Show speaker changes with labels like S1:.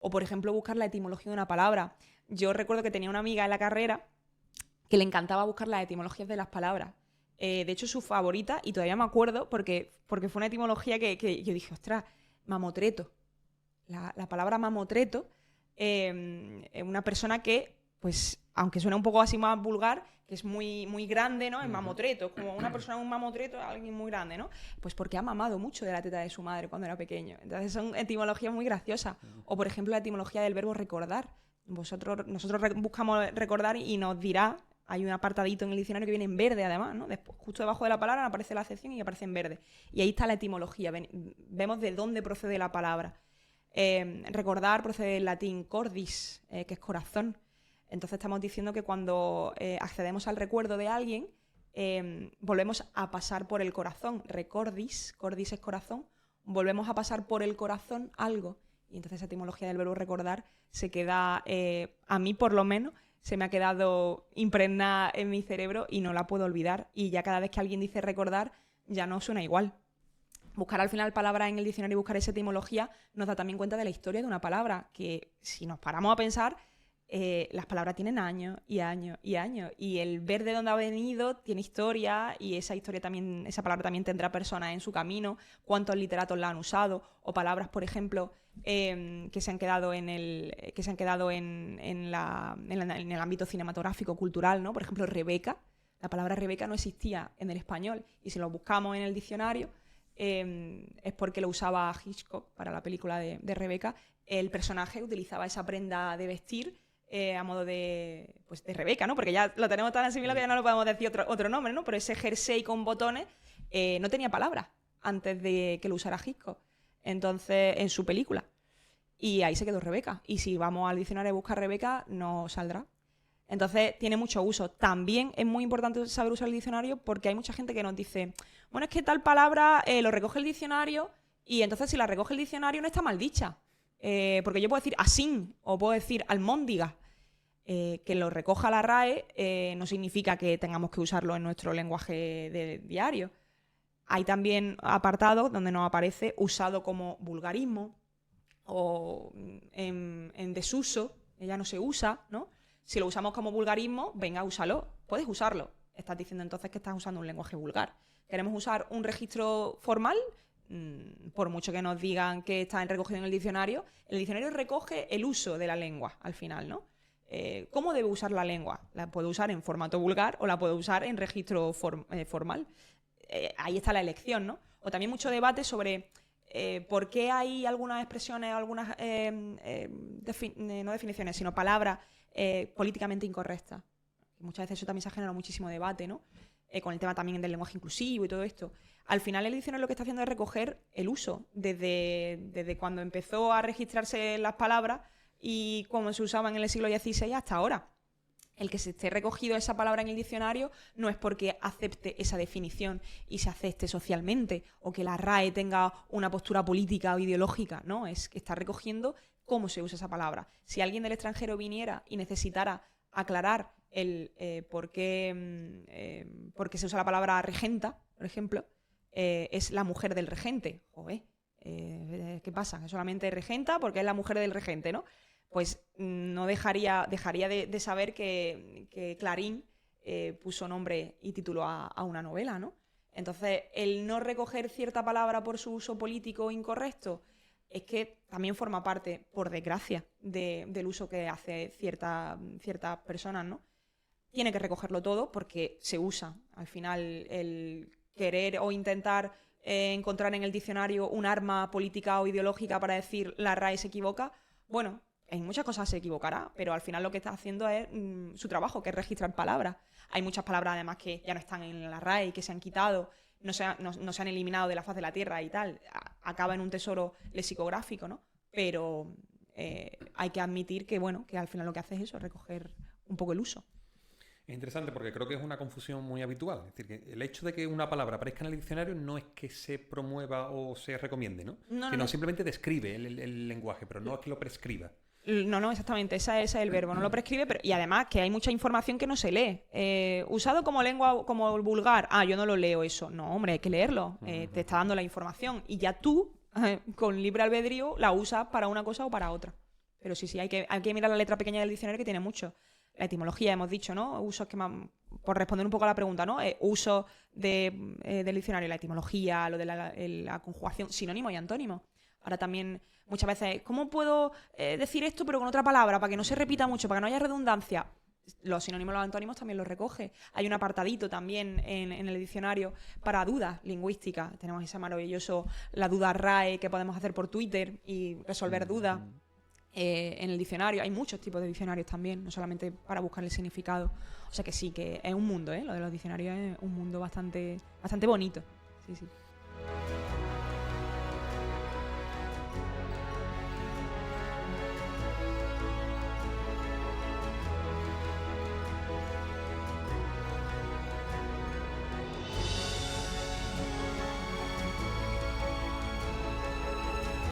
S1: O, por ejemplo, buscar la etimología de una palabra. Yo recuerdo que tenía una amiga en la carrera que le encantaba buscar las etimologías de las palabras. De hecho, su favorita, y todavía me acuerdo, porque fue una etimología que yo dije, ostras, mamotreto. La palabra mamotreto, una persona que, pues, aunque suena un poco así más vulgar, que es muy, muy grande, ¿no? Es mamotreto, como una persona, un mamotreto, alguien muy grande, ¿no? Pues porque ha mamado mucho de la teta de su madre cuando era pequeño. Entonces son etimologías muy graciosas. O, por ejemplo, la etimología del verbo recordar. Nosotros buscamos recordar y nos dirá, hay un apartadito en el diccionario que viene en verde, además, ¿no? Después, justo debajo de la palabra aparece la acepción y aparece en verde. Y ahí está la etimología. Vemos de dónde procede la palabra. Recordar procede del latín cordis, que es corazón. Entonces estamos diciendo que cuando accedemos al recuerdo de alguien, volvemos a pasar por el corazón. Recordis, cordis es corazón, volvemos a pasar por el corazón algo. Y entonces esa etimología del verbo recordar se queda, a mí por lo menos, se me ha quedado impregnada en mi cerebro y no la puedo olvidar. Y ya cada vez que alguien dice recordar, ya no suena igual. Buscar al final palabras en el diccionario y buscar esa etimología nos da también cuenta de la historia de una palabra, que si nos paramos a pensar, las palabras tienen años y años y años, y el ver de dónde ha venido tiene historia, y esa historia también, esa palabra también tendrá personas en su camino, cuántos literatos la han usado, o palabras, por ejemplo, que se han quedado en el ámbito cinematográfico, cultural, ¿no? Por ejemplo, Rebeca. La palabra Rebeca no existía en el español, y si lo buscamos en el diccionario, es porque lo usaba Hitchcock para la película de Rebeca. El personaje utilizaba esa prenda de vestir a modo de Rebeca, ¿no? Porque ya lo tenemos tan asimilado que ya no lo podemos decir otro nombre, ¿no? Pero ese jersey con botones no tenía palabras antes de que lo usara Hitchcock. Entonces, en su película. Y ahí se quedó Rebeca. Y si vamos al diccionario a buscar Rebeca, no saldrá. Entonces, tiene mucho uso. También es muy importante saber usar el diccionario porque hay mucha gente que nos dice, bueno, es que tal palabra lo recoge el diccionario y entonces si la recoge el diccionario no está mal dicha. Porque yo puedo decir asín o puedo decir almóndiga. Que lo recoja la RAE no significa que tengamos que usarlo en nuestro lenguaje de diario. Hay también apartados donde nos aparece usado como vulgarismo o en desuso, ya no se usa, ¿no? Si lo usamos como vulgarismo, venga, úsalo, puedes usarlo. Estás diciendo entonces que estás usando un lenguaje vulgar. ¿Queremos usar un registro formal? Por mucho que nos digan que está recogido en el diccionario recoge el uso de la lengua al final, ¿no? ¿Cómo debe usar la lengua? ¿La puedo usar en formato vulgar o la puedo usar en registro formal? Ahí está la elección, ¿no? O también mucho debate sobre por qué hay algunas expresiones, algunas no definiciones, sino palabras políticamente incorrectas. Muchas veces eso también se ha generado muchísimo debate, ¿no? Con el tema también del lenguaje inclusivo y todo esto. Al final el diccionario lo que está haciendo es recoger el uso, desde cuando empezó a registrarse las palabras y cómo se usaban en el siglo XVI hasta ahora. El que se esté recogido esa palabra en el diccionario no es porque acepte esa definición y se acepte socialmente o que la RAE tenga una postura política o ideológica, no, es que está recogiendo cómo se usa esa palabra. Si alguien del extranjero viniera y necesitara aclarar el por qué se usa la palabra regenta, por ejemplo, es la mujer del regente. Joder, ¿qué pasa? ¿Que solamente regenta porque es la mujer del regente, no? Pues no dejaría de saber que Clarín puso nombre y título a una novela, ¿no? Entonces, el no recoger cierta palabra por su uso político incorrecto es que también forma parte, por desgracia, del uso que hace ciertas personas, ¿no? Tiene que recogerlo todo porque se usa. Al final, el querer o intentar encontrar en el diccionario un arma política o ideológica para decir la RAE se equivoca, bueno, en muchas cosas se equivocará, pero al final lo que está haciendo es su trabajo, que es registrar palabras. Hay muchas palabras además que ya no están en la RAE y que se han quitado, no se han eliminado de la faz de la tierra y tal. Acaba en un tesoro lexicográfico, ¿no? Pero hay que admitir que, bueno, que al final lo que hace es eso, recoger un poco el uso.
S2: Es interesante porque creo que es una confusión muy habitual. Es decir, que el hecho de que una palabra aparezca en el diccionario no es que se promueva o se recomiende, ¿no? Sino simplemente describe el lenguaje, pero no es que lo prescriba.
S1: No, exactamente, ese es el verbo, no lo prescribe, pero, y además que hay mucha información que no se lee. Usado como lengua, como vulgar, yo no lo leo eso. No, hombre, hay que leerlo, te está dando la información y ya tú, con libre albedrío, la usas para una cosa o para otra. Pero sí, hay que mirar la letra pequeña del diccionario, que tiene mucho. La etimología, hemos dicho, ¿no? Usos que por responder un poco a la pregunta, ¿no? Uso del diccionario, la etimología, lo de la conjugación, sinónimo y antónimo. Ahora también, muchas veces, ¿cómo puedo decir esto pero con otra palabra? Para que no se repita mucho, para que no haya redundancia. Los sinónimos y los antónimos también los recoge. Hay un apartadito también en el diccionario para dudas lingüísticas. Tenemos ese maravilloso, la duda RAE, que podemos hacer por Twitter y resolver dudas. En el diccionario hay muchos tipos de diccionarios también, no solamente para buscar el significado. O sea que sí, que es un mundo, lo de los diccionarios es un mundo bastante bonito. Sí, sí.